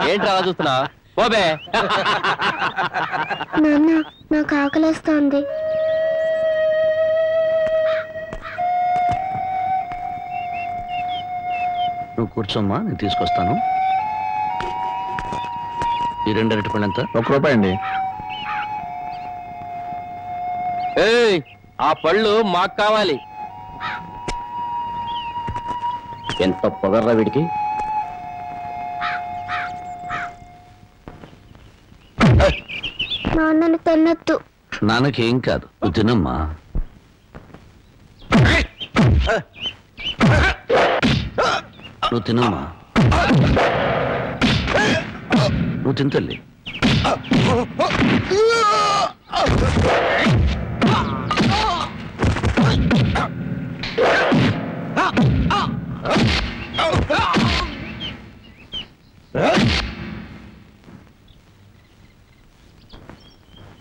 ఏంట్రా అలా చూస్తున్నా? పోబే. నాన్న నాకు ఆకలేస్తోంది. నువ్వు కూర్చోమ్మా, నేను తీసుకొస్తాను. ఈ 2 అరటిపళ్ళు ఎంత? ₹1 అండి. ఏయ్, ఆ పళ్ళు మాకు కావాలి. ఎంత పొగర్రా వీడికి. నాన్నని తిన్నట్టు. నాన్నకేం కాదు, నువ్వు తినమ్మా. నువ్వు తినమ్మా, నువ్వు తింతల్లి.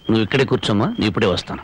నువ్వు ఇక్కడే కూర్చోమ్మా, నీ ఇప్పుడే వస్తాను.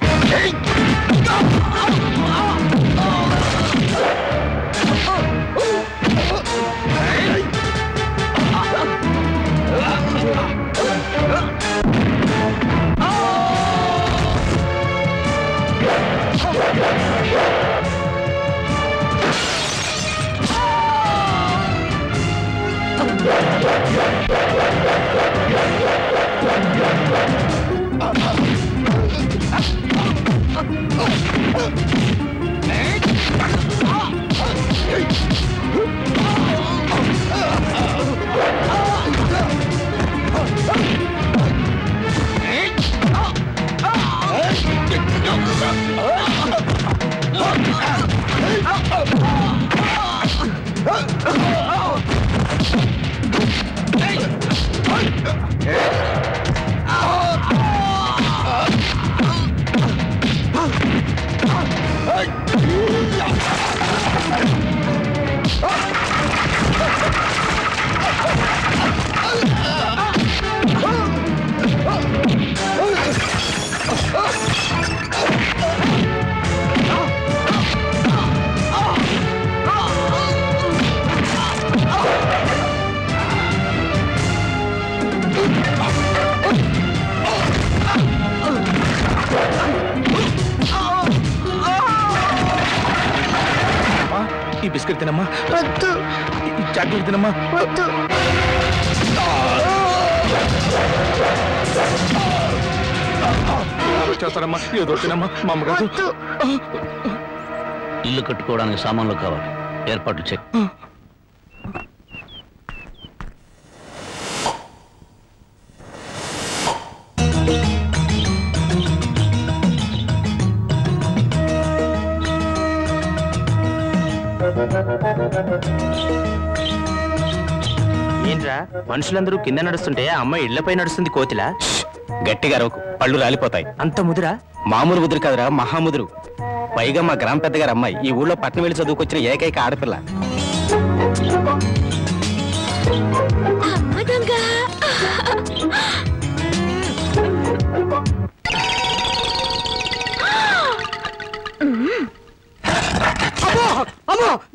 ఈ బిస్కెట్ తినమ్మా. వద్దు. ఈ చాక్లెట్ తినమ్మా. వద్దు. చేస్తారమ్మా, ఏదో తినమ్మా. మా అమ్మగారు ఇల్లు కట్టుకోవడానికి సామాన్లు కావాలి, ఏర్పాట్లు చెక్. ఏంట్రా మనుషులందరూ కింద నడుస్తుంటే ఆ అమ్మాయి ఇళ్లపై నడుస్తుంది కోతిలా? గట్టిగా అరవకు, పళ్ళు రాలిపోతాయి. అంత ముదురా? మామూలు ముదురు కదరా, మహాముదురు. పైగా మా గ్రామ పెద్దగారు అమ్మాయి, ఈ ఊళ్ళో పట్నం వెళ్ళి చదువుకొచ్చిన ఏకైక ఆడపిల్ల.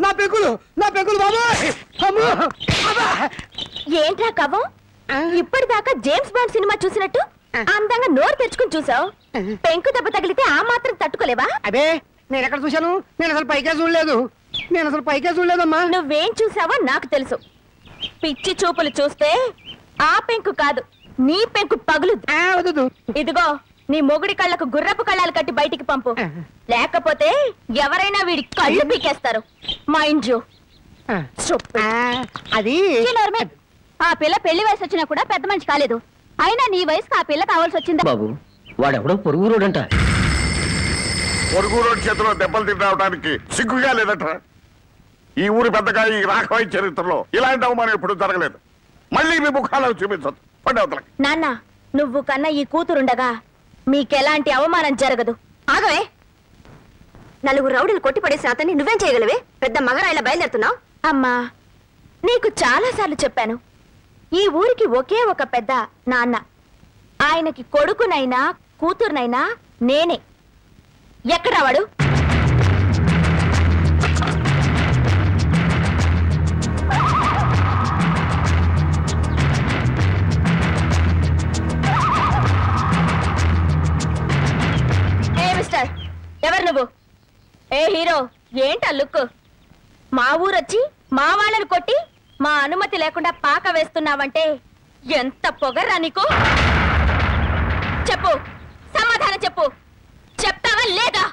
నా పెంకులు బాబాయ్! ఏంట్రా కవ్వం? ఇప్పటిదాకా జేమ్స్ బాండ్ సినిమా చూసినట్టు అందంగా నోరు తెచ్చుకుని చూసావు. పెంకు దెబ్బ తగిలితే ఆ మాత్రం తట్టుకోలేవా? అదే నేను ఎక్కడ చూశాను? నేను అసలు పైకే చూడలేదమ్మా. నువ్వేం చూసావో నాకు తెలుసు. పిచ్చి చూపులు చూస్తే ఆ పెంకు కాదు, నీ పెంకు పగులు. ఇదిగో నీ మొగుడి కళ్ళకు గుర్రపు కళ్ళాలు కట్టి బయటికి పంపు, లేకపోతే ఎవరైనా వీడి కళ్ళు పీకేస్తారు. Mind you. అది ఆ పిల్ల పెళ్లి వయసు వచ్చినా కూడా పెద్ద మనిషి కాలేదు. అయినా నీ వయసుకు ఆ పిల్ల కావాల్సి వచ్చిందా? బాబు, వాడెవడో పొరుగు రోడంట. పొరుగు రోడ్ చేతిలో దెబ్బలు తినడానికి సిగ్గుగా లేదట. ఈ ఊరి పెద్దగా ఈ రాఘవయ్య చరిత్రలో ఇలాంటి అవమానం ఎప్పుడు జరగలేదు. మళ్ళీ మీ ముఖాలను చూపించదు. పండవతలకి నాన్న, నువ్వు కన్నా ఈ కూతురుండగా మీకెలాంటి అవమానం జరగదు. ఆగవే. నలుగురు రౌడీలు కొట్టిపడేసిన అతన్ని నువ్వేం చేయగలవే? పెద్ద మగరాయిలా బయలుదేరుతున్నావు. అమ్మా, నీకు చాలా సార్లు చెప్పాను, ఈ ఊరికి ఒకే ఒక పెద్ద నాన్న. ఆయనకి కొడుకునైనా కూతురునైనా నేనే. ఎక్కడా వాడు? ఏంటా లుక్? మా ఊరొచ్చి మా వాళ్ళని కొట్టి మా అనుమతి లేకుండా పాక వేస్తున్నావంటే ఎంత పొగర్రా నీకు? చెప్పు, సమాధానం చెప్పు. చెప్తావా లేదా?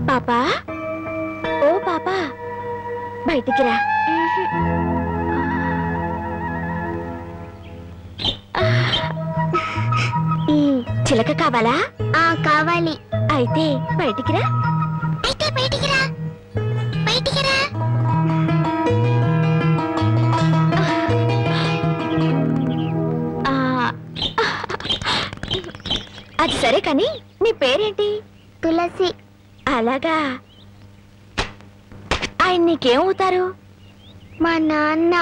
పాపా, ఓ పాపా, బయటికి రా. ఈ చిలక కావాలా? కావాలి. అయితే బయటికి రా. బయటికి రా. అది సరే కానీ నీ పేరేంటి? తులసి. అలాగా. ఆయన నీకేమవుతారు? మా నాన్న.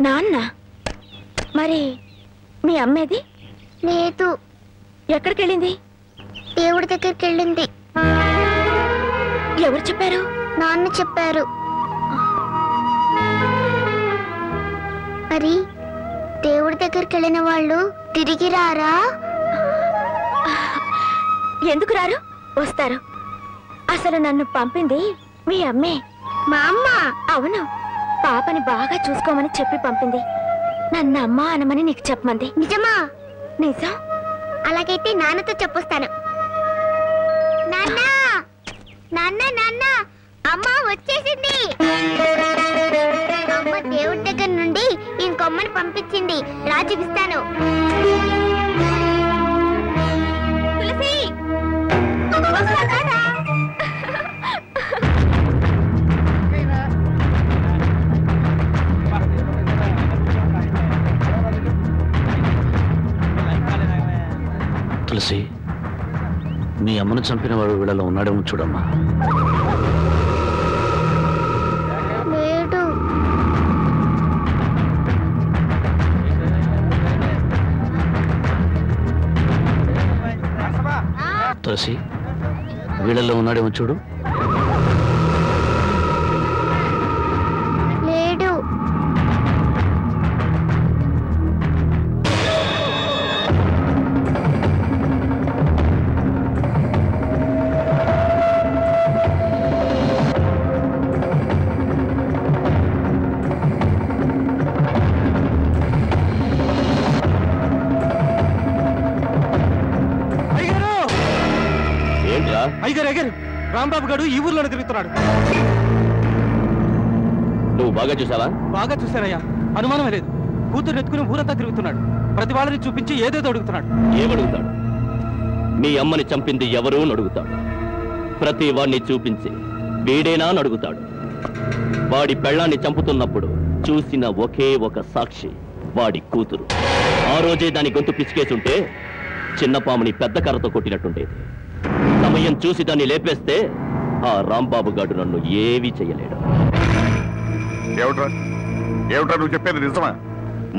నాన్న? మరి మీ అమ్మేది? లేదు. ఎక్కడికి వెళ్ళింది? దేవుడి దగ్గరికి వెళ్ళింది. ఎవరు చెప్పారు? నాన్న చెప్పారు. మరి దేవుడి దగ్గరికి వెళ్ళిన వాళ్ళు తిరిగి రారా? ఎందుకు రారు? వస్తారు. అసలు నన్ను పంపింది మీ అమ్మే. మా అమ్మ? అవును. పాపని బాగా చూసుకోమని చెప్పి పంపింది. నన్ను అమ్మ అనమని నీకు చెప్పమంది. నిజమా? నిజం. అలాగైతే నాన్నతో చెప్పొస్తాను. నాన్న, నాన్న, నాన్న, అమ్మ వచ్చేసింది. అమ్మ దేవుడి దగ్గర నుండి ఇంకొమ్మని పంపించింది. రా చూపిస్తాను. తులసి, తులసి, మీ అమ్మను చంపిన వాడు వీళ్ళలో ఉన్నాడేమో చూడమ్మా. లేడు. తులసి, వీళ్ళలో ఉన్నాడేమో చూడు. లేడు. అయ్యగారు, రాంబాబు గారు ఈ ఊర్లోనే తిరుగుతున్నాడు. నువ్వు బాగా చూసావా? బాగా చూశారయ్యా, అనుమానమే లేదు. కూతురు ఎత్తుకుని ఊరంతా తిరుగుతున్నాడు. ప్రతి వాళ్ళని చూపించి ఏదేదో అడుగుతున్నాడు. ఏమడుగుతాడు? మీ అమ్మని చంపింది ఎవరు అని అడుగుతాడు. ప్రతి వాడిని చూపించి వీడేనా అని అడుగుతాడు. వాడి పెళ్ళాన్ని చంపుతున్నప్పుడు చూసిన ఒకే ఒక సాక్షి వాడి కూతురు. ఆ రోజే దాని గొంతు పిసికేసుంటే చిన్నపాముని పెద్ద కర్రతో కొట్టినట్టుండేది. సమయం చూసి దాన్ని లేపేస్తే ఆ రాంబాబు గారు నన్ను ఏమీ చెయ్యలేడు. ఏమిటా నువ్వు చెప్పేది నిజమా?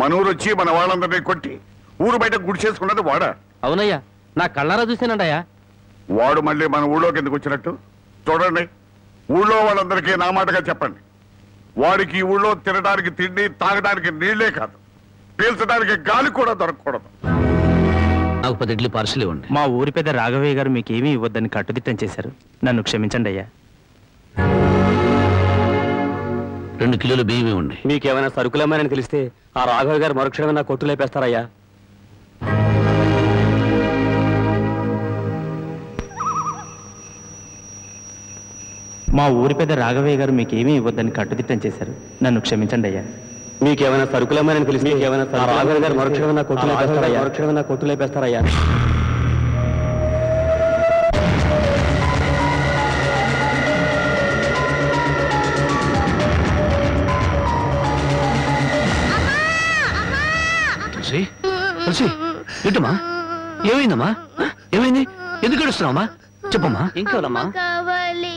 మన ఊరు వచ్చి మన వాళ్ళందరినీ కొట్టి ఊరు బయట గుడి చేసుకున్నది వాడా? అవునయ్యా, నా కళ్ళారా చూసానండయ్యా. వాడు మళ్ళీ మన ఊళ్ళోకి ఎందుకు వచ్చినట్టు? చూడండి, ఊళ్ళో వాళ్ళందరికీ నా మాటగా చెప్పండి. వాడికి ఈ ఊళ్ళో తినడానికి తిండి, తాగడానికి నీళ్లే కాదు, పీల్చడానికి గాలి కూడా దొరకకూడదు. నాకు 10 ఇడ్లీ పార్సల్ ఇవ్వండి. మా ఊరి పెద్ద రాఘవయ్య గారు మీకేమీ ఇవ్వద్దని కట్టుదిట్టం చేశారు. నన్ను క్షమించండి అయ్యా. 2 కిలోలు బియ్యం ఇవ్వండి. మీకేమైనా సరుకులమ్మారని తెలిస్తే ఆ రాఘవయ్య గారు మరుక్షణమే నా కొట్టు లేపేస్తారయ్యా. మా ఊరి పెద్ద రాఘవయ్య గారు మీకేమీ ఇవ్వద్దని కట్టుదిట్టం చేశారు. నన్ను క్షమించండి అయ్యా. మీకేమైనా సరుకులమ్మారని తెలిస్తే ఆ రాఘవయ్య గారు మరుక్షణమే నా కొట్టు లేపేస్తారయ్యా. ఏంటమ్మా? ఏమైందమ్మా? ఏమైంది? ఎందుకు ఏడుస్తున్నావమ్మా? చెప్పమ్మా. ఇంకోనమ్మా కావాలి